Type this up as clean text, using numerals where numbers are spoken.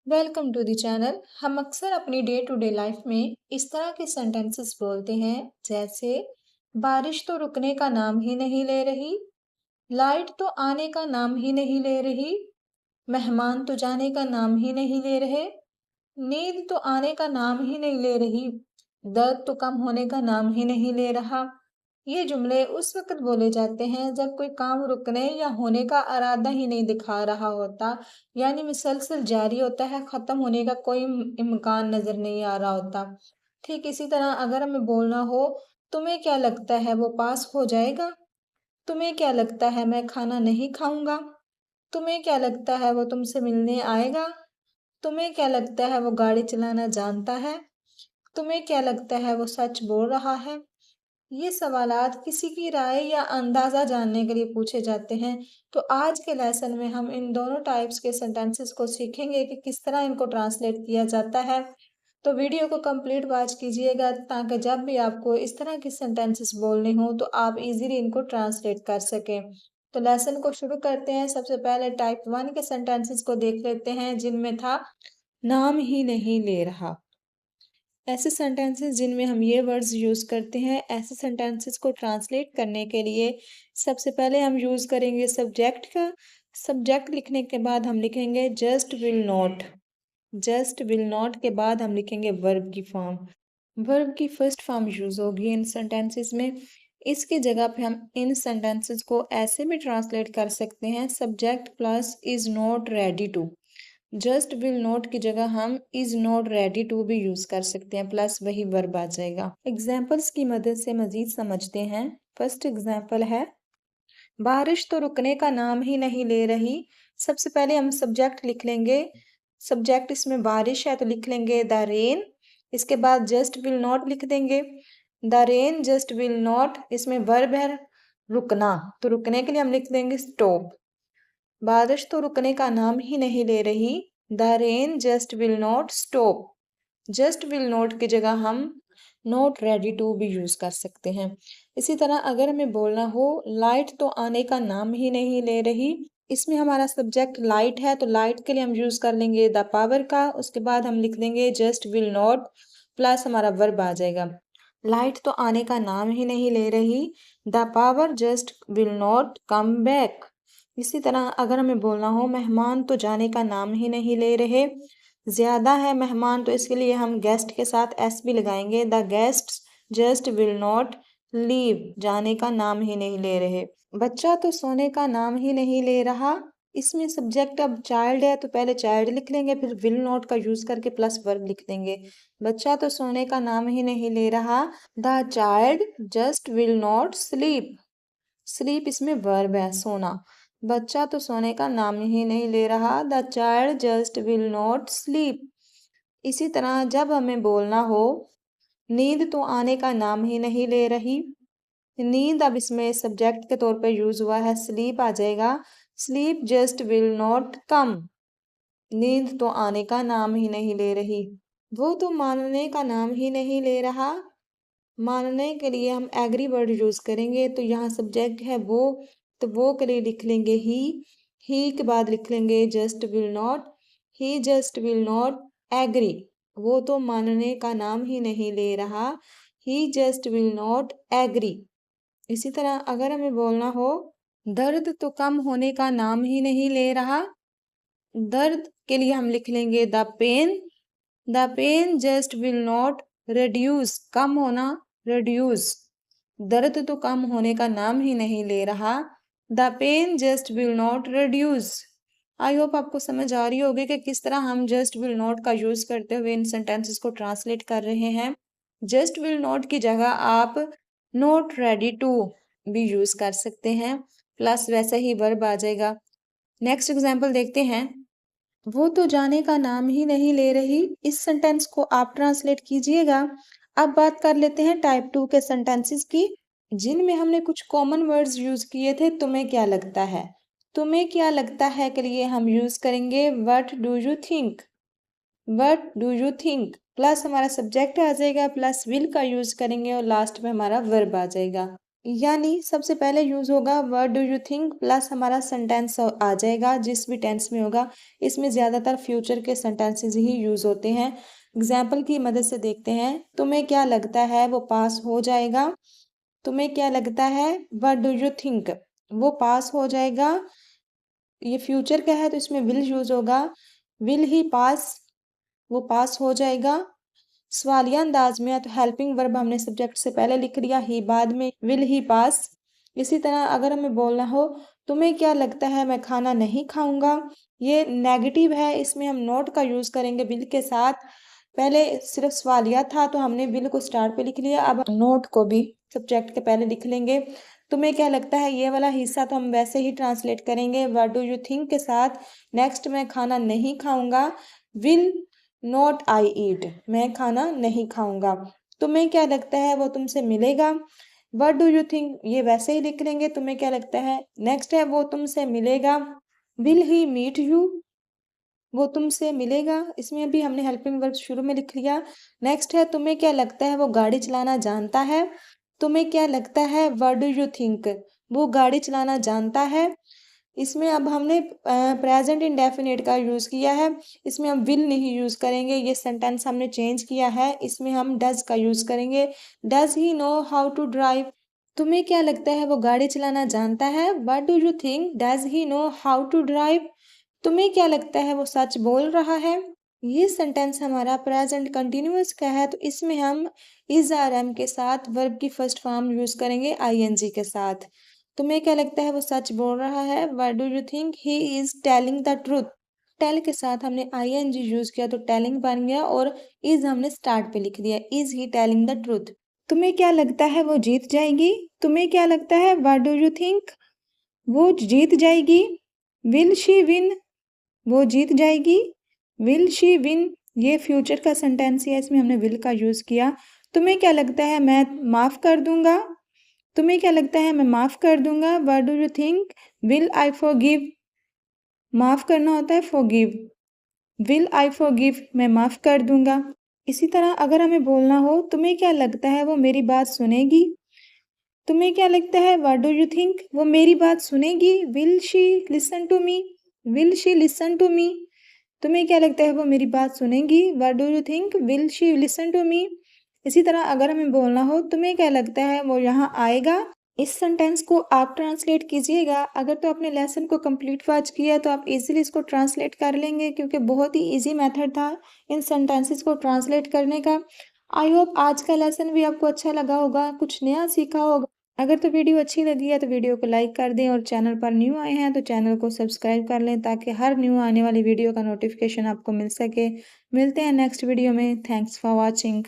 Welcome to the channel. हम अक्सर अपनी डे टू डे लाइफ में इस तरह के सेंटेंसेस बोलते हैं, जैसे बारिश तो रुकने का नाम ही नहीं ले रही, लाइट तो आने का नाम ही नहीं ले रही, मेहमान तो जाने का नाम ही नहीं ले रहे, नींद तो आने का नाम ही नहीं ले रही, दर्द तो कम होने का नाम ही नहीं ले रहा। ये जुमले उस वक्त बोले जाते हैं जब कोई काम रुकने या होने का इरादा ही नहीं दिखा रहा होता, यानी मुसलसल जारी होता है, खत्म होने का कोई इम्कान नजर नहीं आ रहा होता। ठीक इसी तरह अगर हमें बोलना हो, तुम्हें क्या लगता है वो पास हो जाएगा? तुम्हें क्या लगता है मैं खाना नहीं खाऊंगा? तुम्हें क्या लगता है वो तुमसे मिलने आएगा? तुम्हें क्या लगता है वो गाड़ी चलाना जानता है? तुम्हें क्या लगता है वो सच बोल रहा है? ये सवालात किसी की राय या अंदाज़ा जानने के लिए पूछे जाते हैं। तो आज के लेसन में हम इन दोनों टाइप्स के सेंटेंसेस को सीखेंगे कि किस तरह इनको ट्रांसलेट किया जाता है। तो वीडियो को कंप्लीट वॉच कीजिएगा, ताकि जब भी आपको इस तरह के सेंटेंसेस बोलने हों तो आप इजीली इनको ट्रांसलेट कर सकें। तो लेसन को शुरू करते हैं। सबसे पहले टाइप 1 के सेंटेंसेस को देख लेते हैं, जिनमें था नाम ही नहीं ले रहा। ऐसे सेंटेंसेस जिनमें हम ये वर्ड्स यूज़ करते हैं, ऐसे सेंटेंसेस को ट्रांसलेट करने के लिए सबसे पहले हम यूज़ करेंगे सब्जेक्ट का। सब्जेक्ट लिखने के बाद हम लिखेंगे just will not. Just will not के बाद हम लिखेंगे वर्ब की फॉर्म। वर्ब की फर्स्ट फॉर्म यूज़ होगी इन सेंटेंसेस में। इसकी जगह पे हम इन सेंटेंसेस को ऐसे भी ट्रांसलेट कर सकते हैं, subject plus is not ready to. Just will not की जगह हम इज नॉट रेडी टू भी यूज कर सकते हैं, प्लस वही वर्ब आ जाएगा। एग्जाम्पल्स की मदद से मजीद समझते हैं। फर्स्ट एग्जाम्पल है, बारिश तो रुकने का नाम ही नहीं ले रही। सबसे पहले हम सब्जेक्ट लिख लेंगे। सब्जेक्ट इसमें बारिश है तो लिख लेंगे द रेन। इसके बाद जस्ट विल नॉट लिख देंगे। The rain just will not, इसमें वर्ब है रुकना, तो रुकने के लिए हम लिख देंगे स्टॉप। बारिश तो रुकने का नाम ही नहीं ले रही। The rain just will not stop. Just will not की जगह हम नॉट रेडी टू भी यूज कर सकते हैं। इसी तरह अगर हमें बोलना हो, लाइट तो आने का नाम ही नहीं ले रही। इसमें हमारा सब्जेक्ट लाइट है, तो लाइट के लिए हम यूज कर लेंगे द पावर का। उसके बाद हम लिख देंगे जस्ट विल नॉट, प्लस हमारा वर्ब आ जाएगा। लाइट तो आने का नाम ही नहीं ले रही। The power just will not come back. इसी तरह अगर हमें बोलना हो, मेहमान तो जाने का नाम ही नहीं ले रहे। ज्यादा है मेहमान, तो इसके लिए हम गेस्ट के साथ एस भी लगाएंगे। The guest just will not leave, जाने का नाम ही नहीं ले रहे। बच्चा तो सोने का नाम ही नहीं ले रहा। इसमें सब्जेक्ट अब चाइल्ड है, तो पहले चाइल्ड लिख लेंगे, फिर विल नॉट का यूज करके प्लस वर्ब लिख देंगे। बच्चा तो सोने का नाम ही नहीं ले रहा। The child just will not sleep. Sleep इसमें वर्ब है सोना। बच्चा तो सोने का नाम ही नहीं ले रहा। The child just will not sleep. इसी तरह जब हमें बोलना हो, नींद तो आने का नाम ही नहीं ले रही। नींद अब इसमें सब्जेक्ट के तौर पे यूज हुआ है, स्लीप आ जाएगा। Sleep just will not come. नींद तो आने का नाम ही नहीं ले रही। वो तो मानने का नाम ही नहीं ले रहा। मानने के लिए हम एग्री वर्ड यूज करेंगे, तो यहाँ सब्जेक्ट है वो, तो वो के लिए लिख लेंगे ही के बाद लिख लेंगे just will not. He just will not agree. वो तो मानने का नाम ही नहीं ले रहा। He just will not agree. इसी तरह अगर हमें बोलना हो, दर्द तो कम होने का नाम ही नहीं ले रहा। दर्द के लिए हम लिख लेंगे the pain. The pain just will not reduce, कम होना रिड्यूस। दर्द तो कम होने का नाम ही नहीं ले रहा। The pain just will not reduce. I hope आपको समझ आ रही होगी कि किस तरह हम जस्ट विल नॉट का यूज करते हुए इन सेंटेंसेस को ट्रांसलेट कर रहे हैं। जस्ट विल नॉट की जगह आप नॉट रेडी टू भी यूज कर सकते हैं, प्लस वैसे ही वर्ब आ जाएगा। नेक्स्ट एग्जाम्पल देखते हैं, वो तो जाने का नाम ही नहीं ले रही। इस सेंटेंस को आप ट्रांसलेट कीजिएगा। अब बात कर लेते हैं टाइप 2 के सेंटेंसेस की, जिनमें हमने कुछ कॉमन वर्ड्स यूज किए थे। तुम्हें क्या लगता है? तुम्हें क्या लगता है के लिए हम यूज करेंगे what do you think. What do you think plus हमारा सब्जेक्ट आ जाएगा, प्लस विल का यूज करेंगे और लास्ट में हमारा वर्ब आ जाएगा। यानी सबसे पहले यूज़ होगा what do you think plus हमारा सेंटेंस आ जाएगा जिस भी टेंस में होगा। इसमें ज़्यादातर फ्यूचर के सेंटेंसेस ही यूज़ होते हैं। एग्जाम्पल की मदद से देखते हैं। तुम्हें क्या लगता है वो पास हो जाएगा। तुम्हें क्या लगता है व्हाट डू यू थिंक वो पास हो जाएगा। ये फ्यूचर का है तो इसमें विल यूज़ होगा। विल ही पास वो पास हो जाएगा। सवालिया अंदाज में है तो हेल्पिंग वर्ब हमने सब्जेक्ट से पहले लिख लिया, ही बाद में, विल ही पास। इसी तरह अगर हमें बोलना हो तुम्हें क्या लगता है मैं खाना नहीं खाऊंगा, ये नेगेटिव है, इसमें हम नोट का यूज करेंगे विल के साथ। पहले सिर्फ सवालिया था तो हमने विल को स्टार्ट पे लिख लिया, अब नोट को भी सब्जेक्ट के पहले लिख लेंगे। तुम्हें क्या लगता है ये वाला हिस्सा तो हम वैसे ही ट्रांसलेट करेंगे व्हाट डू यू थिंक के साथ। नेक्स्ट मैं खाना नहीं खाऊंगा, विल नॉट आई ईट, मैं खाना नहीं खाऊंगा। तुम्हें क्या लगता है वो तुमसे मिलेगा। व्हाट डू यू थिंक ये वैसे ही लिख लेंगे तुम्हें क्या लगता है। नेक्स्ट है वो तुमसे मिलेगा, विल ही मीट यू, वो तुमसे मिलेगा। इसमें भी हमने हेल्पिंग वर्ब शुरू में लिख लिया। नेक्स्ट है तुम्हें क्या लगता है वो गाड़ी चलाना जानता है। तुम्हें क्या लगता है व्हाट डू यू थिंक वो गाड़ी चलाना जानता है। इसमें अब हमने प्रेजेंट इंडेफिनिट का यूज़ किया है। इसमें हम विल नहीं यूज़ करेंगे, ये सेंटेंस हमने चेंज किया है, इसमें हम डज का यूज़ करेंगे। Does he know how to drive. तुम्हें क्या लगता है वो गाड़ी चलाना जानता है। What do you think does he know how to drive. तुम्हें क्या लगता है वो सच बोल रहा है। ये सेंटेंस हमारा प्रेजेंट कंटिन्यूअस का है तो इसमें हम इज आर एम के साथ वर्ब की फर्स्ट फॉर्म यूज करेंगे आईएनजी के साथ। तुम्हें क्या लगता है वो सच बोल रहा है। What do you think he is telling the truth. Tell के साथ हमने आईएनजी यूज किया तो टेलिंग बन गया और इज हमने स्टार्ट पे लिख दिया, is he telling the truth. तुम्हें क्या लगता है वो जीत जाएगी। तुम्हें क्या लगता है व्हाट डू यू थिंक वो जीत जाएगी। विल शी विन, वो जीत जाएगी। विल शी विन, ये फ्यूचर का सेंटेंस है, इसमें हमने विल का यूज किया। तुम्हें क्या लगता है मैं माफ कर दूंगा। तुम्हें क्या लगता है मैं माफ कर दूंगा। What do you think will I forgive, माफ करना होता है फॉरगिव। विल आई फॉरगिव, मैं माफ कर दूंगा। इसी तरह अगर हमें बोलना हो तुम्हें क्या लगता है वो मेरी बात सुनेगी। तुम्हें क्या लगता है व्हाट डू यू थिंक वो मेरी बात सुनेगी। Will she listen to me, will she listen to me. तुम्हें क्या लगता है वो मेरी बात सुनेगी। What do you think will she listen to me. इसी तरह अगर हमें बोलना हो तुम्हें क्या लगता है वो यहाँ आएगा। इस सेंटेंस को आप ट्रांसलेट कीजिएगा। अगर तो आपने लेसन को कंप्लीट वॉच किया तो आप इजीली इसको ट्रांसलेट कर लेंगे क्योंकि बहुत ही इजी मेथड था इन सेंटेंसेस को ट्रांसलेट करने का। आई होप आज का लेसन भी आपको अच्छा लगा होगा, कुछ नया सीखा होगा। अगर तो वीडियो अच्छी लगी है तो वीडियो को लाइक कर दें और चैनल पर न्यू आए हैं तो चैनल को सब्सक्राइब कर लें ताकि हर न्यू आने वाली वीडियो का नोटिफिकेशन आपको मिल सके। मिलते हैं नेक्स्ट वीडियो में। Thanks for watching.